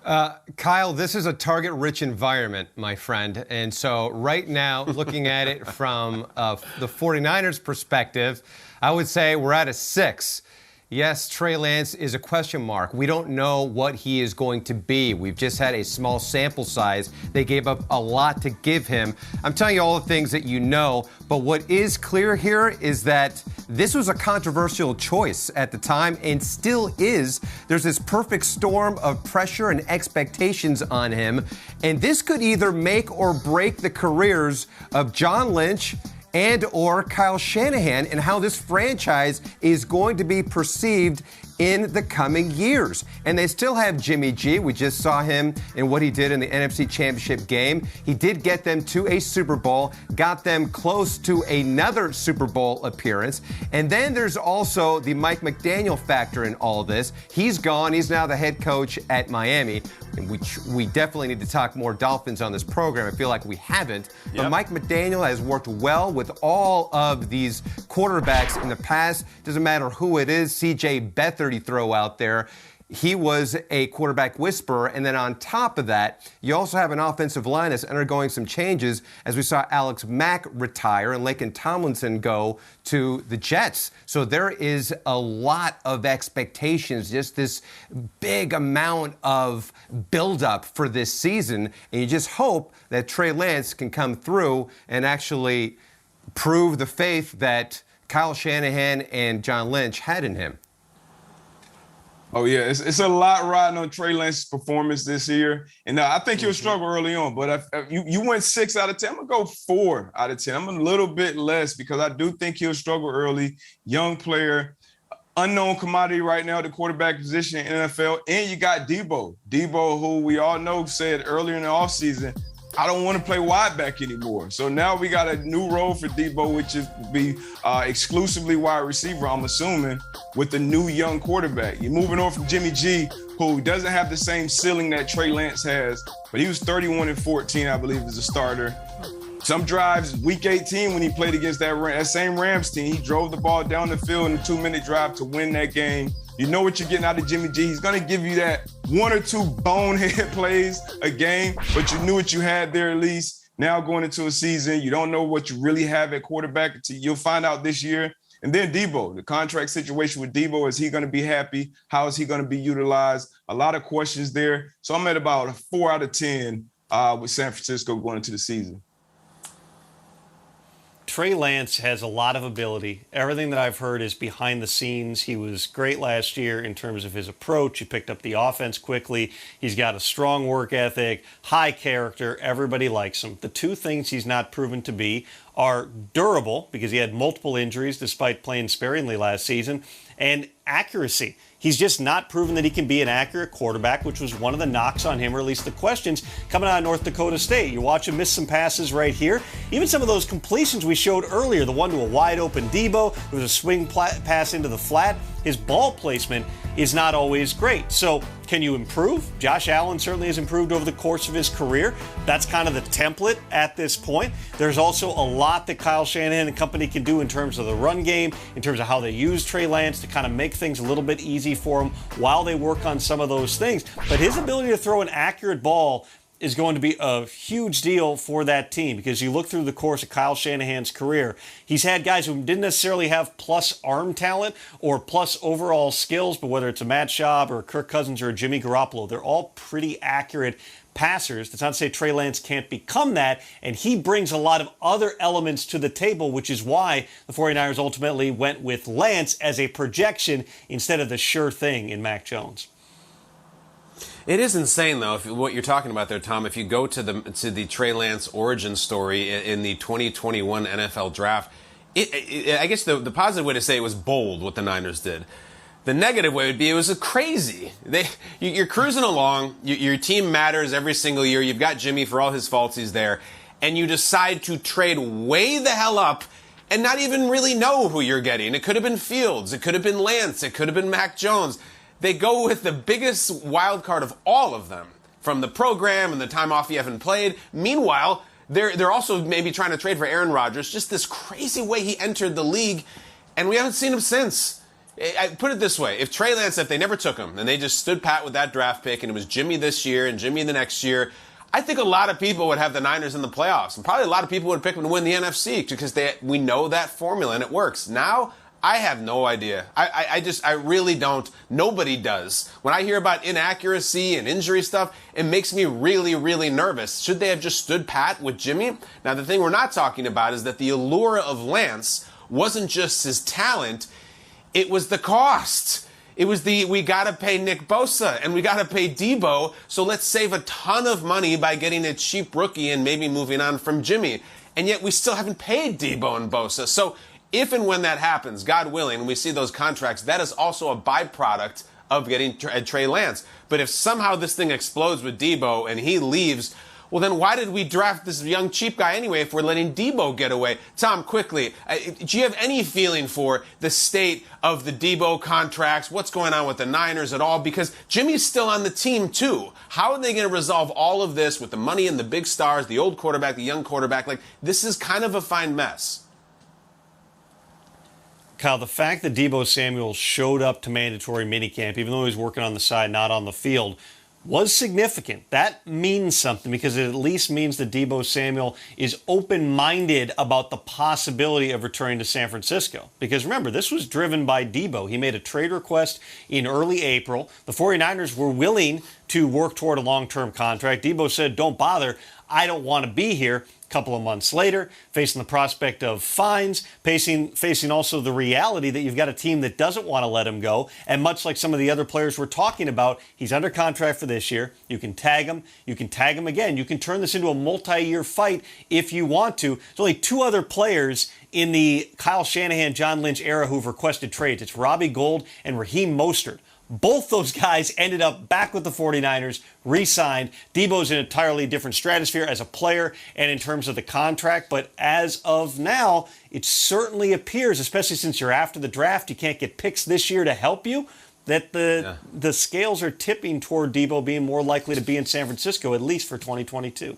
Kyle, this is a target-rich environment, my friend. And so right now, looking at it from the 49ers perspective, I would say we're at a 6. Yes, Trey Lance is a question mark. We don't know what he is going to be. We've just had a small sample size. They gave up a lot to give him. I'm telling you all the things that you know, but what is clear here is that this was a controversial choice at the time and still is. There's this perfect storm of pressure and expectations on him, and this could either make or break the careers of John Lynch and or Kyle Shanahan and how this franchise is going to be perceived in the coming years. And they still have Jimmy G. We just saw him in what he did in the NFC Championship game. He did get them to a Super Bowl, got them close to another Super Bowl appearance. And then there's also the Mike McDaniel factor in all of this. He's gone. He's now the head coach at Miami. And we definitely need to talk more Dolphins on this program. I feel like we haven't. Yep. But Mike McDaniel has worked well with all of these quarterbacks in the past. Doesn't matter who it is. C.J. Beathard he throw out there. He was a quarterback whisperer. And then on top of that, you also have an offensive line that's undergoing some changes as we saw Alex Mack retire and Laken Tomlinson go to the Jets. So there is a lot of expectations, just this big amount of buildup for this season. And you just hope that Trey Lance can come through and actually prove the faith that Kyle Shanahan and John Lynch had in him. Oh, yeah, it's a lot riding on Trey Lance's performance this year. And I think he'll struggle early on. But if you went 6 out of 10, I'm going to go 4 out of 10. I'm a little bit less because I do think he'll struggle early. Young player, unknown commodity right now at the quarterback position in NFL. And you got Deebo. Deebo, who we all know said earlier in the offseason, I don't want to play wide back anymore. So now we got a new role for Deebo, which is to be exclusively wide receiver, I'm assuming, with the new young quarterback. You're moving on from Jimmy G, who doesn't have the same ceiling that Trey Lance has, but he was 31-14, I believe, as a starter. Some drives, week 18, when he played against that same Rams team, he drove the ball down the field in a 2-minute drive to win that game. You know what you're getting out of Jimmy G. He's going to give you that 1 or 2 bonehead plays a game, but you knew what you had there at least. Now going into a season, you don't know what you really have at quarterback until you'll find out this year. And then Deebo, the contract situation with Deebo, is he going to be happy? How is he going to be utilized? A lot of questions there. So I'm at about a 4 out of 10 with San Francisco going into the season. Trey Lance has a lot of ability. Everything that I've heard is behind the scenes. He was great last year in terms of his approach. He picked up the offense quickly. He's got a strong work ethic, high character. Everybody likes him. The two things he's not proven to be are durable, because he had multiple injuries despite playing sparingly last season, and accuracy. He's just not proven that he can be an accurate quarterback, which was one of the knocks on him, or at least the questions coming out of North Dakota State. You watch him miss some passes right here. Even some of those completions we showed earlier, the one to a wide-open Deebo, there was a swing pass into the flat. His ball placement is not always great. So can you improve? Josh Allen certainly has improved over the course of his career. That's kind of the template at this point. There's also a lot that Kyle Shanahan and company can do in terms of the run game, in terms of how they use Trey Lance to kind of make things a little bit easy for him while they work on some of those things. But his ability to throw an accurate ball is going to be a huge deal for that team, because you look through the course of Kyle Shanahan's career, he's had guys who didn't necessarily have plus arm talent or plus overall skills, but whether it's a Matt Schaub or a Kirk Cousins or a Jimmy Garoppolo, they're all pretty accurate passers. That's not to say Trey Lance can't become that, and he brings a lot of other elements to the table, which is why the 49ers ultimately went with Lance as a projection instead of the sure thing in Mac Jones. It is insane, though, what you're talking about there, Tom. If you go to the Trey Lance origin story in the 2021 NFL Draft, I guess the positive way to say it was bold what the Niners did. The negative way would be it was crazy. You're cruising along. Your team matters every single year. You've got Jimmy for all his faults. He's there. And you decide to trade way the hell up and not even really know who you're getting. It could have been Fields. It could have been Lance. It could have been Mac Jones. They go with the biggest wild card of all of them, from the program and the time off you haven't played. Meanwhile, they're also maybe trying to trade for Aaron Rodgers, just this crazy way he entered the league, and we haven't seen him since. I put it this way. If Trey Lance, if they never took him and they just stood pat with that draft pick and it was Jimmy this year and Jimmy the next year, I think a lot of people would have the Niners in the playoffs. And probably a lot of people would pick them to win the NFC because we know that formula and it works. Now, I have no idea. I really don't. Nobody does. When I hear about inaccuracy and injury stuff, it makes me really, really nervous. Should they have just stood pat with Jimmy? Now, the thing we're not talking about is that the allure of Lance wasn't just his talent, it was the cost. It was we got to pay Nick Bosa and we got to pay Deebo, so let's save a ton of money by getting a cheap rookie and maybe moving on from Jimmy. And yet we still haven't paid Deebo and Bosa. So if and when that happens, God willing, and we see those contracts, that is also a byproduct of getting Trey Lance. But if somehow this thing explodes with Deebo and he leaves, well, then why did we draft this young cheap guy anyway if we're letting Deebo get away? Tom, quickly, do you have any feeling for the state of the Deebo contracts? What's going on with the Niners at all? Because Jimmy's still on the team, too. How are they going to resolve all of this with the money and the big stars, the old quarterback, the young quarterback? Like, this is kind of a fine mess. Kyle, the fact that Deebo Samuel showed up to mandatory minicamp, even though he was working on the side, not on the field, was significant. That means something because it at least means that Deebo Samuel is open-minded about the possibility of returning to San Francisco. Because remember, this was driven by Deebo. He made a trade request in early April. The 49ers were willing to work toward a long-term contract. Deebo said, don't bother. I don't want to be here. A couple of months later, facing the prospect of fines, facing also the reality that you've got a team that doesn't want to let him go. And much like some of the other players we're talking about, he's under contract for this year. You can tag him. You can tag him again. You can turn this into a multi-year fight if you want to. There's only two other players in the Kyle Shanahan, John Lynch era who've requested trades. It's Robbie Gould and Raheem Mostert. Both those guys ended up back with the 49ers, re-signed. Deebo's in an entirely different stratosphere as a player and in terms of the contract. But as of now, it certainly appears, especially since you're after the draft, you can't get picks this year to help you, that the scales are tipping toward Deebo being more likely to be in San Francisco, at least for 2022.